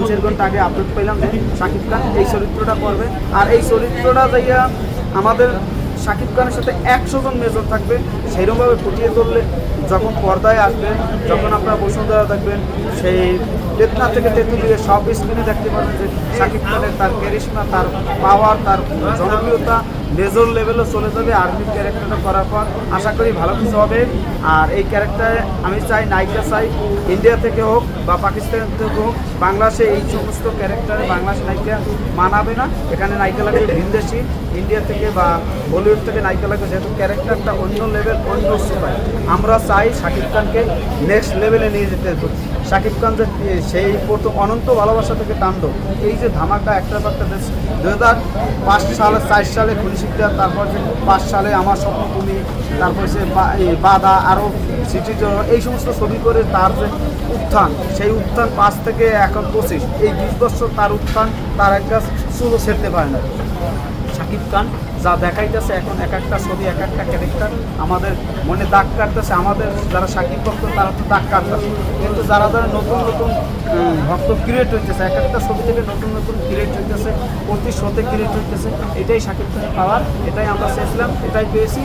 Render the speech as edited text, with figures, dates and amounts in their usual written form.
3-4 ঘন্টা আগে আপডেট পেলাম যে শাকিব খান এই চরিত্রটা করবে। আর এই চরিত্রটা যাইয়া আমাদের শাকিব খানের সাথে 100 জন মেজর থাকবে, সেইরকমভাবে ফুটিয়ে তুললে যখন পর্দায় আসবে, যখন আপনারা বসুন্ধরা দেখবেন, সেই বেতনা থেকে তেঁতুলিয়ে সব স্ক্রিনে দেখতে পাবেন যে শাকিব খানের তার ক্যারিশমা, তার পাওয়ার, তার জনপ্রিয়তা মেজর লেভেলে চলে যাবে। আর্মির ক্যারেক্টারটা করার পর আশা করি ভালো কিছু হবে। আর এই ক্যারেক্টারে আমি চাই নায়িকা চাই ইন্ডিয়া থেকে হোক বা পাকিস্তান থেকে হোক, বাংলাদেশে এই সমস্ত ক্যারেক্টারে বাংলাদেশ নায়িকা মানাবে না। এখানে নায়িকা লাগবে ভিনদেশি, ইন্ডিয়া থেকে বা বলিউড থেকে নায়িকা লাগবে, যেহেতু ক্যারেক্টারটা অন্য লেভেল, অন্য উচ্চতায়। আমরা চাই শাকিব খানকে নেক্সট লেভেলে নিয়ে যেতে। শাকিব খান যে সেই প্রথম অনন্ত ভালোবাসা থেকে তাণ্ডব, এই যে ধামাকা একটার পর একটা 2005 সালে 4 সালে খুনি শিকদার, তারপর যে 5 সালে আমার স্বপ্ন তুমি, তারপর সে বাদা, আরও সিটি জোন, এই সমস্ত ছবি করে তার যে উত্থান, সেই উত্থান 5 থেকে এখন 25, এই 20 বছর তার উত্থান, তার একটা চুলও ছেড়তে পারে না। শাকিব খান যা দেখাইতেছে এখন, এক একটা ছবি, এক একটা ক্যারেক্টার আমাদের মনে দাগ কাটতেছে। আমাদের যারা শাকিব ভক্ত তারা তো দাগ কাটতেছে, কিন্তু যারা যারা নতুন নতুন ভক্ত ক্রিয়েট হইতেছে, এক একটা ছবি থেকে নতুন নতুন ক্রিয়েট হইতেছে, প্রতি শোতে ক্রিয়েট হইতেছে, এটাই শাকিব খানের পাওয়ার, এটাই আমরা চেয়েছিলাম, এটাই পেয়েছি।